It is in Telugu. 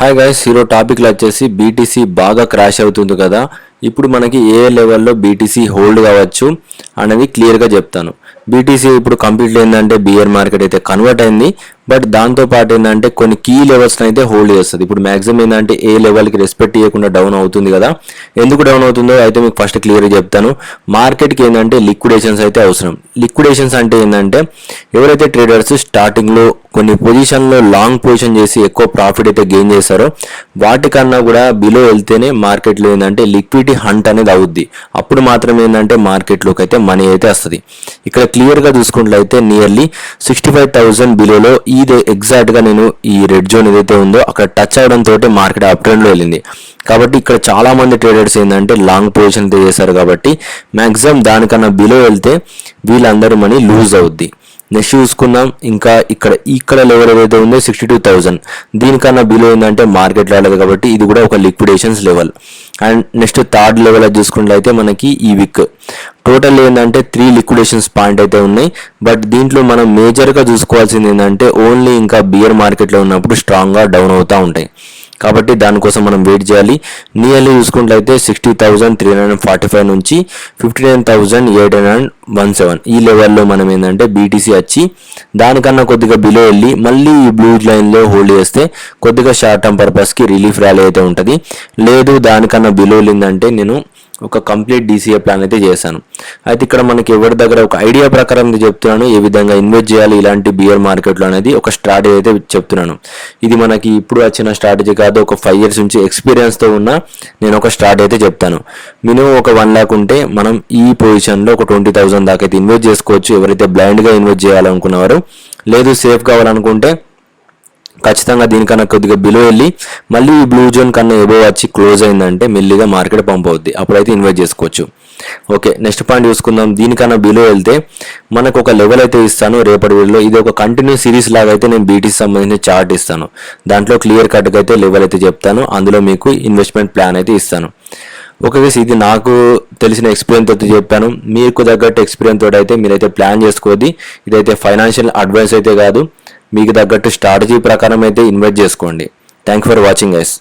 హాయ్ గైస్, హీరో టాపిక్లో వచ్చేసి బీటీసీ బాగా క్రాష్ అవుతుంది కదా. ఇప్పుడు మనకి ఏ లెవెల్లో బీటీసీ హోల్డ్ కావచ్చు అనేది క్లియర్గా చెప్తాను. బీటీసీ ఇప్పుడు కంప్లీట్లీ ఏంటంటే బియర్ మార్కెట్ అయితే కన్వర్ట్ అయింది. బట్ దాంతో పాటు ఏంటంటే కొన్ని కీ లెవెల్స్ని అయితే హోల్డ్ చేస్తుంది. ఇప్పుడు మ్యాక్సిమం ఏంటంటే ఏ లెవెల్కి రెస్పెక్ట్ చేయకుండా డౌన్ అవుతుంది కదా. ఎందుకు డౌన్ అవుతుందో అయితే మీకు ఫస్ట్ క్లియర్గా చెప్తాను. మార్కెట్కి ఏంటంటే లిక్విడేషన్స్ అయితే అవసరం. లిక్విడేషన్స్ అంటే ఏంటంటే ఎవరైతే ట్రేడర్స్ స్టార్టింగ్లో కొన్ని పొజిషన్లో లాంగ్ పొజిషన్ చేసి ఎక్కువ ప్రాఫిట్ అయితే గెయిన్ చేశారో వాటికన్నా కూడా బిలో వెళ్తేనే మార్కెట్లో ఏంటంటే లిక్విడిటీ హంట్ అనేది అవుద్ది. అప్పుడు మాత్రం ఏంటంటే మార్కెట్లోకి అయితే మనీ అయితే వస్తుంది. ఇక్కడ క్లియర్గా చూసుకున్నట్లయితే నియర్లీ 65,000 బిలోలో ఇది ఎగ్జాక్ట్గా నేను ఈ రెడ్ జోన్ ఏదైతే ఉందో అక్కడ టచ్ అవడంతో మార్కెట్ అప్ ట్రెండ్లో వెళ్ళింది. కాబట్టి ఇక్కడ చాలా మంది ట్రేడర్స్ ఏంటంటే లాంగ్ పొజిషన్ అయితే చేశారు. కాబట్టి మ్యాక్సిమం దానికన్నా బిలో వెళ్తే వీళ్ళందరూ మనీ లూజ్ అవుద్ది. నెక్స్ట్ చూసుకుందాం. ఇంకా ఇక్కడ లెవెల్ ఏదైతే ఉందో 62,000 దీనికన్నా బిలో ఏంటంటే మార్కెట్ రాలేదు. కాబట్టి ఇది కూడా ఒక liquidations level. And next third level చూసుకున్నట్లయితే మనకి ఈ వీక్ టోటల్ ఏంటంటే 3 లిక్విడేషన్స్ పాయింట్ అయితే ఉన్నాయి. బట్ దీంట్లో మనం మేజర్గా చూసుకోవాల్సింది ఏంటంటే ఓన్లీ ఇంకా బియర్ మార్కెట్లో ఉన్నప్పుడు స్ట్రాంగ్గా డౌన్ అవుతూ ఉంటాయి. కాబట్టి దానికోసం మనం వెయిట్ చేయాలి. నియర్లీ చూసుకున్నట్లయితే 60,345 నుంచి 59,817 ఈ లెవెల్లో మనం ఏంటంటే బీటీసీ వచ్చి దానికన్నా కొద్దిగా బిలో వెళ్ళి మళ్ళీ ఈ బ్లూ లైన్లో హోల్డ్ చేస్తే కొద్దిగా షార్ట్ టర్మ్ పర్పస్కి రిలీఫ్ ర్యాలీ అయితే ఉంటుంది. లేదు దానికన్నా బిలో వెళ్ళిందంటే నేను ఒక కంప్లీట్ డీసీఏ ప్లాన్ అయితే చేశాను. అయితే ఇక్కడ మనకి ఎవరి దగ్గర ఒక ఐడియా ప్రకారం చెప్తున్నాను ఏ విధంగా ఇన్వెస్ట్ చేయాలి ఇలాంటి బియర్ మార్కెట్లో అనేది ఒక స్ట్రాటజీ అయితే చెప్తున్నాను. ఇది మనకి ఇప్పుడు వచ్చిన స్ట్రాటజీ కాదు, ఒక 5 years నుంచి ఎక్స్పీరియన్స్తో ఉన్న నేను ఒక స్ట్రాటజీ అయితే చెప్తాను. మినిమం ఒక 1 lakh ఉంటే మనం ఈ పొజిషన్లో ఒక 20,000 దాకా అయితే ఇన్వెస్ట్ చేసుకోవచ్చు. ఎవరైతే బ్లైండ్గా ఇన్వెస్ట్ చేయాలనుకున్నవారు, లేదు సేఫ్ కావాలనుకుంటే ఖచ్చితంగా దీనికన్నా కొద్దిగా బిలో వెళ్ళి మళ్ళీ ఈ బ్లూ జోన్ కన్నా ఎబో వచ్చి క్లోజ్ అయిందంటే మెల్లిగా మార్కెట్ పంప్ అవుద్ది. అప్పుడైతే ఇన్వెస్ట్ చేసుకోవచ్చు. ఓకే, నెక్స్ట్ పాయింట్ చూసుకుందాం. దీనికన్నా బిలో వెళ్తే మనకు ఒక లెవెల్ అయితే ఇస్తాను రేపటి వీడియోలో. ఇది ఒక కంటిన్యూ సిరీస్ లాగా అయితే నేను బీటీసీ సంబంధించిన చార్ట్ ఇస్తాను. దాంట్లో క్లియర్ కట్గా అయితే లెవెల్ అయితే చెప్తాను. అందులో మీకు ఇన్వెస్ట్మెంట్ ప్లాన్ అయితే ఇస్తాను. ఓకే, ఇది నాకు తెలిసిన ఎక్స్పీరియన్స్ అయితే చెప్పాను. మీకు తగ్గట్టు ఎక్స్పీరియన్స్ తోటి అయితే మీరైతే ప్లాన్ చేసుకోవద్ది. ఇదైతే ఫైనాన్షియల్ అడ్వైస్ అయితే కాదు. మీకు తగ్గట్టు స్ట్రాటజీ ప్రకారం అయితే ఇన్వెస్ట్ చేసుకోండి. Thank for watching guys.